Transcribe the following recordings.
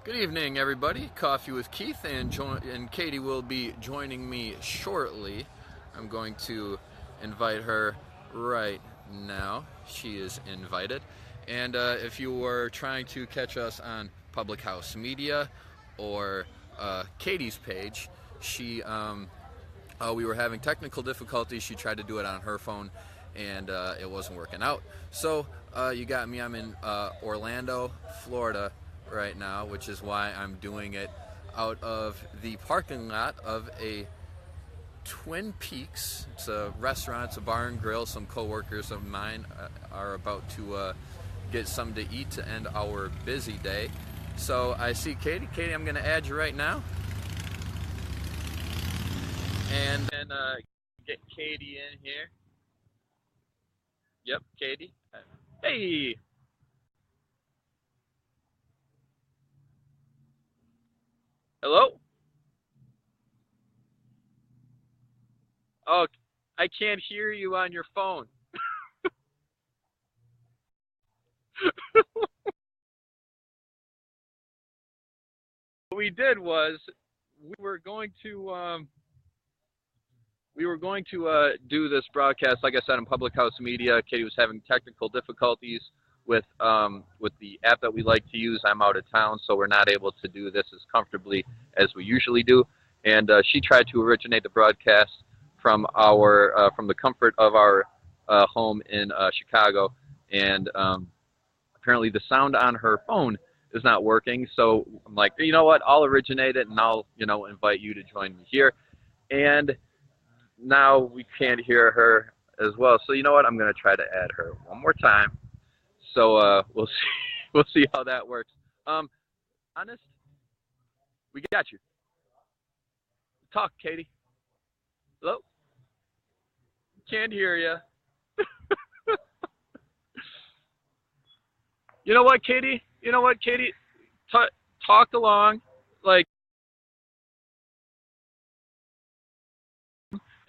Good evening, everybody. Coffee with Keith, and Katie will be joining me shortly. I'm going to invite her right now. She is invited. And if you were trying to catch us on Public House Media or Katie's page, we were having technical difficulties. She tried to do it on her phone, and it wasn't working out. So you got me. I'm in Orlando, Florida right now, which is why I'm doing it out of the parking lot of a Twin Peaks. It's a restaurant, it's a bar and grill. Some coworkers of mine are about to get something to eat to end our busy day. So I see Katie. Katie, I'm going to add you right now. And then get Katie in here. Yep, Katie. Hey! Hello? Oh, I can't hear you on your phone. What we did was we were going to do this broadcast, like I said, in Public House Media. Katie was having technical difficulties with the app that we like to use. I'm out of town, so we're not able to do this as comfortably as we usually do. And she tried to originate the broadcast from from the comfort of our home in Chicago, and apparently the sound on her phone is not working. So I'm like, you know what? I'll originate it, and I'll invite you to join me here. And now we can't hear her as well. So you know what? I'm going to try to add her one more time. So we'll see. We'll see how that works. Honest, we got you. Talk, Katie. Hello. Can't hear you. You know what, Katie? You know what, Katie? Talk along, like,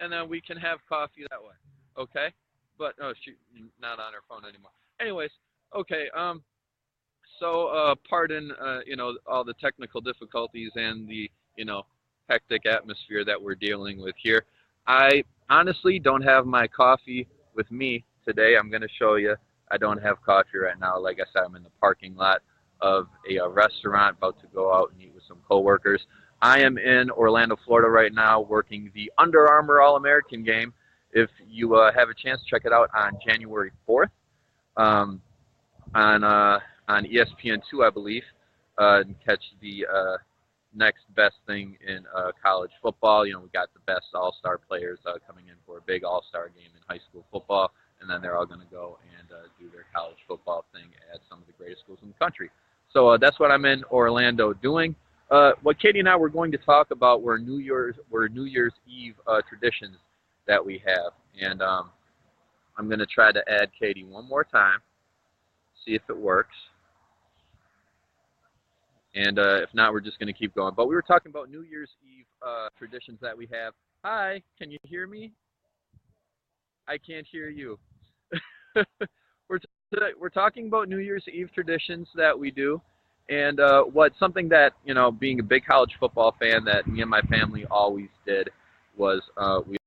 and then we can have coffee that way. Okay? But no, she's not on her phone anymore. Anyways, okay. So pardon, all the technical difficulties and the, hectic atmosphere that we're dealing with here. I honestly don't have my coffee with me today. I'm going to show you. I don't have coffee right now. Like I said, I'm in the parking lot of a restaurant, about to go out and eat with some coworkers. I am in Orlando, Florida right now, working the Under Armour All-American game. If you have a chance, check it out on January 4th. Um, on ESPN2, I believe, and catch the next best thing in college football. We got the best all-star players coming in for a big all-star game in high school football, and then they're all going to go and do their college football thing at some of the greatest schools in the country. So that's what I'm in Orlando doing. What Katie and I were going to talk about were New Year's Eve traditions that we have, and I'm going to try to add Katie one more time, see if it works. And if not, we're just going to keep going. But we were talking about New Year's Eve traditions that we have. Hi, can you hear me? I can't hear you. we're talking about New Year's Eve traditions that we do. And something that, being a big college football fan, that me and my family always did was we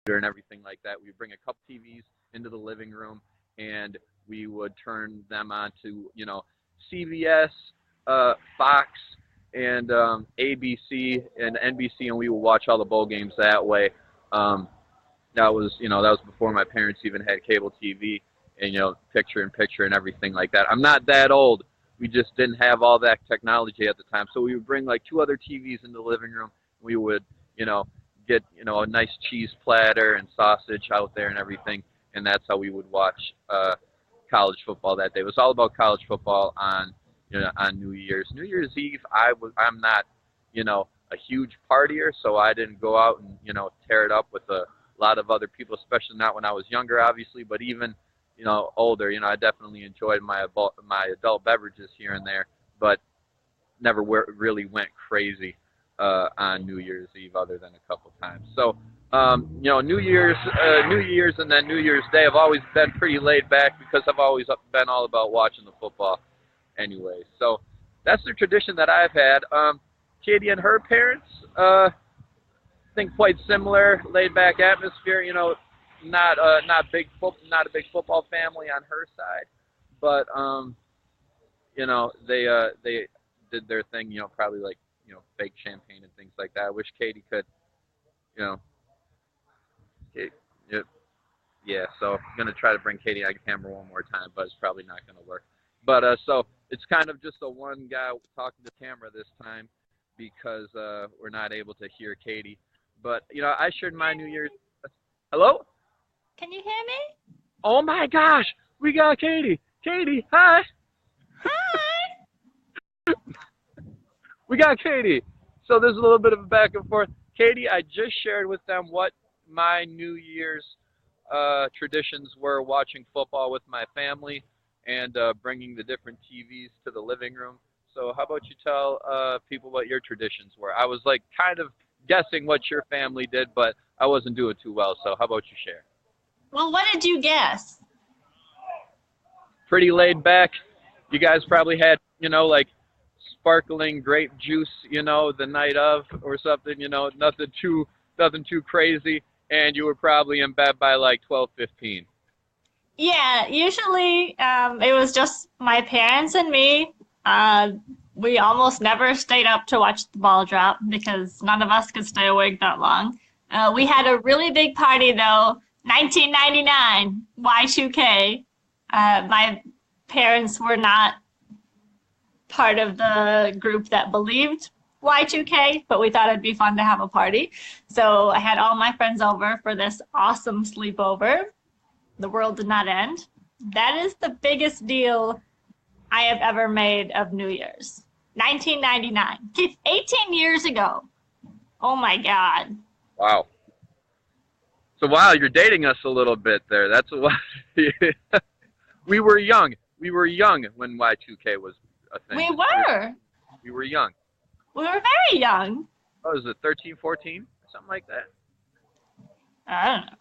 and everything like that. We bring a couple TVs into the living room, and we would turn them on to, CBS, Fox, and ABC and NBC, and we would watch all the bowl games that way. That was before my parents even had cable TV and, picture in picture and everything like that. I'm not that old. We just didn't have all that technology at the time. So we would bring like two other TVs into the living room. We would, get, a nice cheese platter and sausage out there and everything. And that's how we would watch college football that day. It was all about college football on New Year's. New Year's Eve, I'm not a huge partier, so I didn't go out and tear it up with a lot of other people, especially not when I was younger, obviously, but even older. I definitely enjoyed my adult beverages here and there, but never really went crazy on New Year's Eve, other than a couple times. So New Year's, and then New Year's Day, I've always been pretty laid back because I've always been all about watching the football. anyway. So that's the tradition that I've had. Katie and her parents, think quite similar, laid back atmosphere. You know, not a big football family on her side, but you know, they did their thing. You know, probably like fake champagne and things like that. I wish Katie could, you know, Kate, yeah. So I'm gonna try to bring Katie on camera one more time, but it's probably not gonna work. But so it's kind of just a one guy talking to camera this time because we're not able to hear Katie. But I shared my New Year's. Hello? Can you hear me? Oh my gosh, we got Katie. Katie, hi. Hi. We got Katie. So there's a little bit of a back and forth. Katie, I just shared with them what my New Year's traditions were, watching football with my family and bringing the different TVs to the living room. So how about you tell people what your traditions were? I was like kind of guessing what your family did, but I wasn't doing too well. So how about you share? Well, what did you guess? Pretty laid back. You guys probably had, like sparkling grape juice, the night of or something, nothing too crazy. And you were probably in bed by like 12:15. Yeah, usually it was just my parents and me. We almost never stayed up to watch the ball drop because none of us could stay awake that long. We had a really big party though, 1999 Y2K. My parents were not part of the group that believed Y2K, but we thought it'd be fun to have a party. So I had all my friends over for this awesome sleepover. The world did not end. That is the biggest deal I have ever made of New Year's. 1999. 18 years ago. Oh my God. Wow. So wow, you're dating us a little bit there. That's a lot. We were young. We were young when Y2K was a thing. We were. We were young. We were very young. Oh, was it 13, 14? Something like that? I don't know.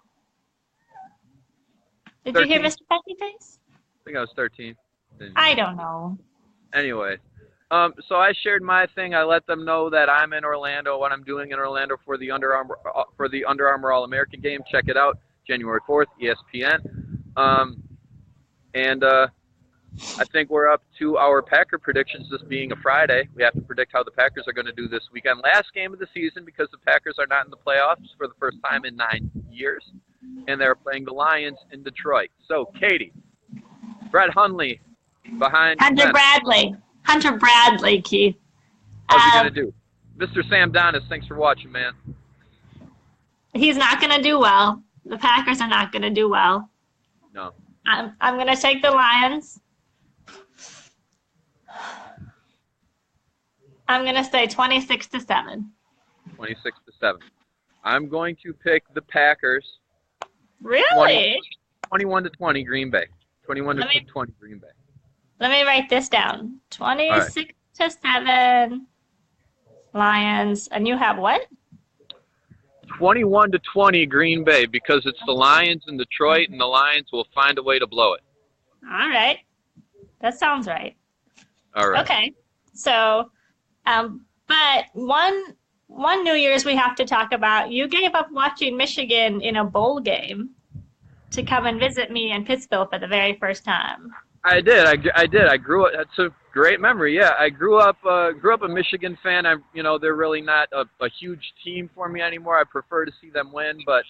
Did 13? you hear Mr. Pettyface? I think I was 13. I don't know. Anyway, so I shared my thing. I let them know that I'm in Orlando, what I'm doing in Orlando for the Under Armour All-American game. Check it out, January 4th, ESPN. And I think we're up to our Packer predictions, this being a Friday. We have to predict how the Packers are going to do this weekend. Last game of the season because the Packers are not in the playoffs for the first time in 9 years. And they're playing the Lions in Detroit. So, Katie, Brett Hundley behind Hunter Bradley, Keith. How's he going to do? Mr. Sam Donis, thanks for watching, man. He's not going to do well. The Packers are not going to do well. No. I'm going to take the Lions. I'm going to say 26-7. 26-7. I'm going to pick the Packers. Really? 21-20 Green Bay. 21-20 Green Bay. Let me write this down. 26-7 Lions. And you have what? 21-20 Green Bay because it's the Lions in Detroit, and the Lions will find a way to blow it. All right. That sounds right. All right. Okay. So, but one New Year's we have to talk about. You gave up watching Michigan in a bowl game to come and visit me in Pittsville for the very first time. I did. I did. I grew up. That's a great memory. Yeah, I grew up a Michigan fan. They're really not a huge team for me anymore. I prefer to see them win, but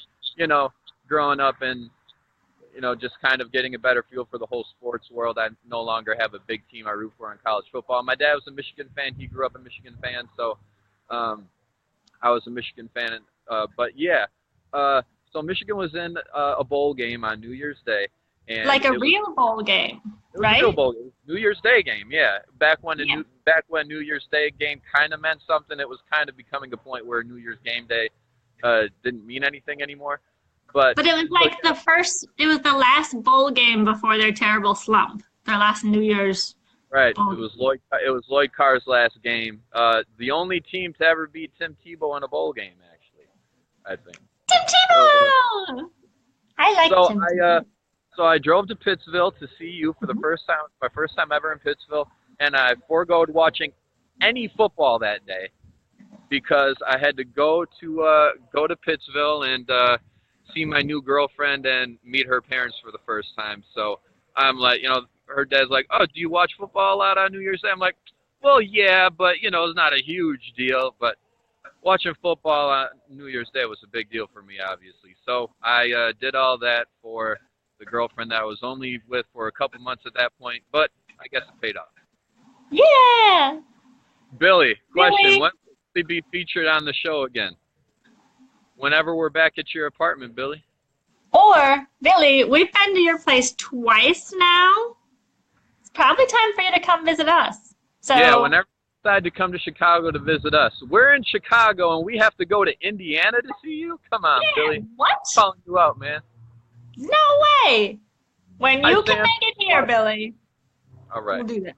growing up and just kind of getting a better feel for the whole sports world, I no longer have a big team I root for in college football. My dad was a Michigan fan. He grew up a Michigan fan, so I was a Michigan fan. But yeah, so Michigan was in a bowl game on New Year's Day. And like a real bowl game, right? It was a real bowl game. New Year's Day game, yeah. Back when New Year's Day game kind of meant something, it was kind of becoming a point where New Year's game day didn't mean anything anymore. But it was like it was the last bowl game before their terrible slump, their last New Year's. Right. Bowl. It was Lloyd Carr's last game. The only team to ever beat Tim Tebow in a bowl game, actually, I think. Tim Tebow! I like Tim Tebow. So I drove to Pittsville to see you for the first time, my first time ever in Pittsville. and I foregoed watching any football that day because I had to go to Pittsville and see my new girlfriend and meet her parents for the first time. So I'm like, her dad's like, "Oh, do you watch football a lot on New Year's Day?" I'm like, "Well, yeah, but it's not a huge deal." But watching football on New Year's Day was a big deal for me, obviously. So I did all that for the girlfriend that I was only with for a couple months at that point, but I guess it paid off. Yeah. Billy, question: Billy. when will we be featured on the show again? Whenever we're back at your apartment, Billy. Or, Billy, we've been to your place twice now. It's probably time for you to come visit us. So Yeah, whenever you decide to come to Chicago to visit us. We're in Chicago and we have to go to Indiana to see you? Come on, yeah, Billy. what? I'm calling you out, man. No way. When Hi, you can Sam. make it here, Billy, All right. we'll do that.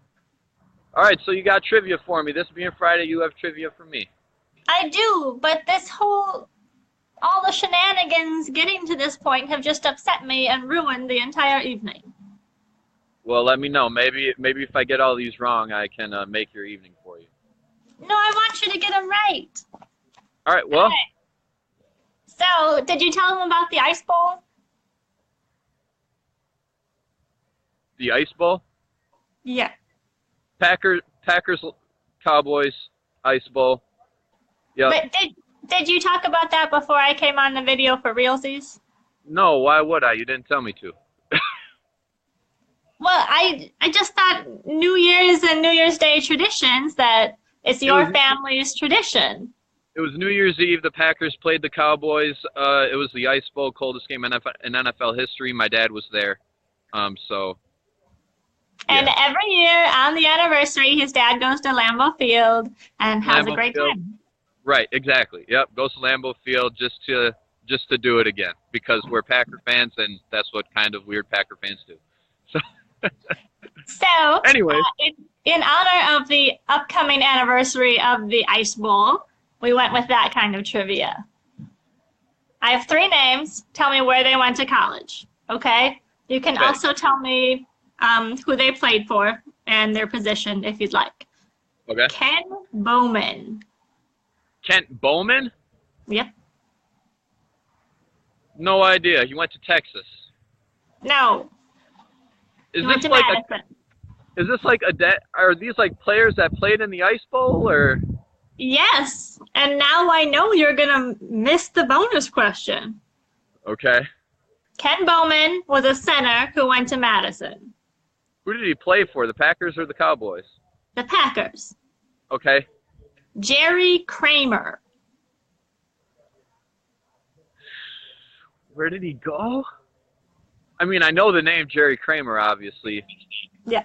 All right, so you got trivia for me. This being Friday, you have trivia for me. I do, but all the shenanigans getting to this point have just upset me and ruined the entire evening. Well, let me know. Maybe if I get all these wrong, I can make your evening for you. No, I want you to get them right. All right, well, Okay. So, did you tell them about the Ice Bowl? the Ice Bowl, Yeah. Packers, Cowboys, Ice Bowl. Yep. But did you talk about that before I came on the video for realsies? No, why would I? You didn't tell me to. Well, I just thought New Year's and New Year's Day traditions that it's your was- family's tradition. It was New Year's Eve. The Packers played the Cowboys. It was the Ice Bowl, coldest game in NFL history. My dad was there. So. And Yeah. every year on the anniversary, his dad goes to Lambeau Field and has a Lambeau great Field. time. Right, exactly. Yep, goes to Lambeau Field just to do it again because we're Packer fans and that's what kind of weird Packer fans do. So, Anyways, in honor of the upcoming anniversary of the Ice Bowl, we went with that kind of trivia. I have 3 names. Tell me where they went to college. Okay? You can Okay. also tell me who they played for and their position if you'd like. okay. Ken Bowman. Kent Bowman? Yep. No idea. He went to Texas. No. Is He went this to like Madison. are these like players that played in the Ice Bowl or? Yes. And now I know you're going to miss the bonus question. Okay. Ken Bowman was a center who went to Madison. Who did he play for? The Packers or the Cowboys? The Packers. Okay. Jerry Kramer. Where did he go? I mean, I know the name Jerry Kramer, obviously. Yeah.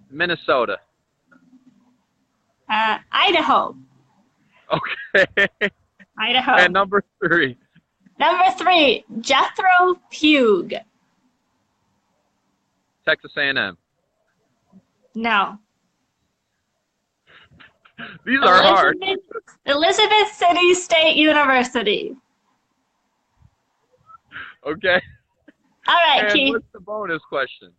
Minnesota. Idaho. Okay. Idaho. And number 3. Number 3, Jethro Pugh. Texas A&M. No. These are hard. Elizabeth City State University. Okay. All right, And Keith. what's the bonus question?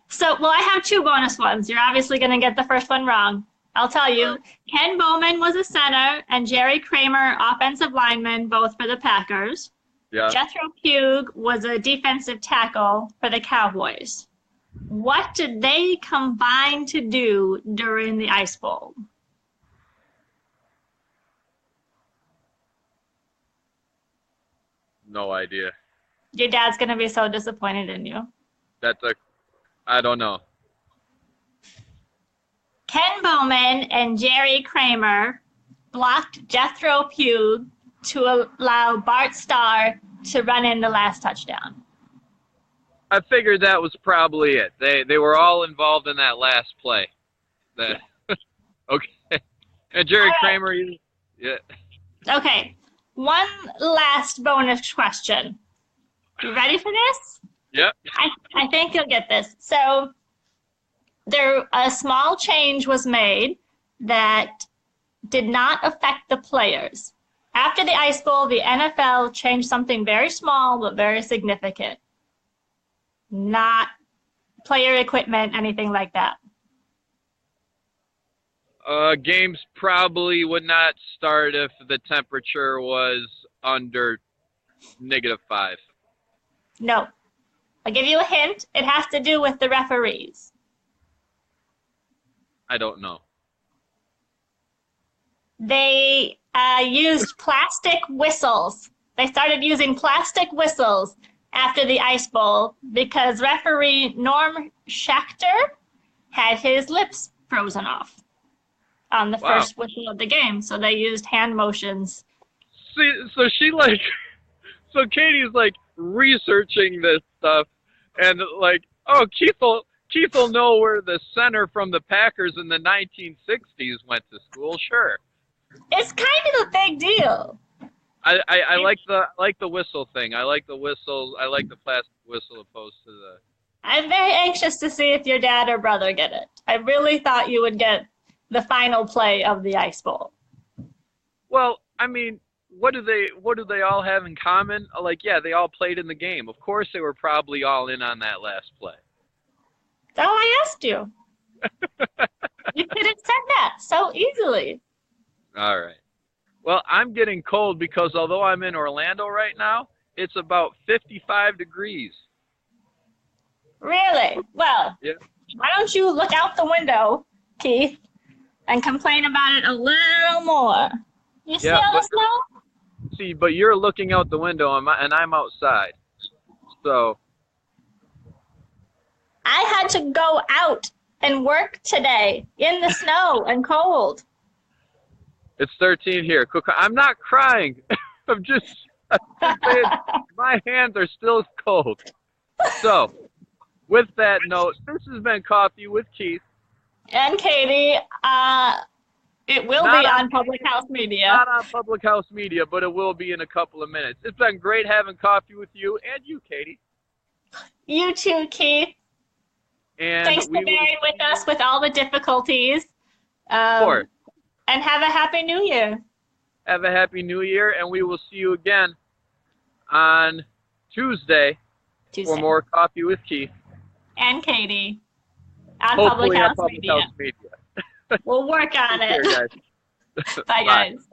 So, well, I have 2 bonus ones. You're obviously going to get the first one wrong. I'll tell you. Ken Bowman was a center, and Jerry Kramer, offensive lineman, both for the Packers. Yeah. Jethro Pugh was a defensive tackle for the Cowboys. What did they combine to do during the Ice Bowl? No idea. Your dad's going to be so disappointed in you. I don't know. Ken Bowman and Jerry Kramer blocked Jethro Pugh to allow Bart Starr to run in the last touchdown. I figured that was probably it. They were all involved in that last play. Okay. And Jerry All right. Kramer, yeah. Okay, one last bonus question. You ready for this? Yep. I think you'll get this. So a small change was made that did not affect the players. After the Ice Bowl, the NFL changed something very small but very significant. Not player equipment, anything like that. Games probably would not start if the temperature was under -5. No. I'll give you a hint. It has to do with the referees. I don't know. They used plastic whistles. They started using plastic whistles after the Ice Bowl because referee Norm Schachter had his lips frozen off on the first whistle of the game. So they used hand motions. See, so Katie's like researching this stuff, and like, oh, Keith will know where the center from the Packers in the 1960s went to school. Sure. It's kind of a big deal. I like the whistle thing. I like the whistle. I like the plastic whistle opposed to the. I'm very anxious to see if your dad or brother get it. I really thought you would get the final play of the Ice Bowl. Well, I mean, what do they all have in common? Like, yeah, they all played in the game. Of course, they were probably all in on that last play. That's all I asked you. You could have said that so easily. All right. Well, I'm getting cold because although I'm in Orlando right now, it's about 55 degrees. Really? Well, yeah. Why don't you look out the window, Keith, and complain about it a little more? You see all the snow? See, but you're looking out the window and I'm outside. So. I had to go out and work today in the snow and cold. It's 13 here. I'm not crying. I'm saying my hands are still cold. So, with that note, this has been Coffee with Keith. And Katie. It will be on Public House Media. Not on Public House Media, but it will be in a couple of minutes. It's been great having coffee with you and you, Katie. You too, Keith. And thanks for bearing with us with all the difficulties. Of course. And have a Happy New Year. Have a Happy New Year, and we will see you again on Tuesday. For more Coffee with Keith. And Katie. On Hopefully Public House Media. House Media. We'll work on it. Care, guys. Bye, guys.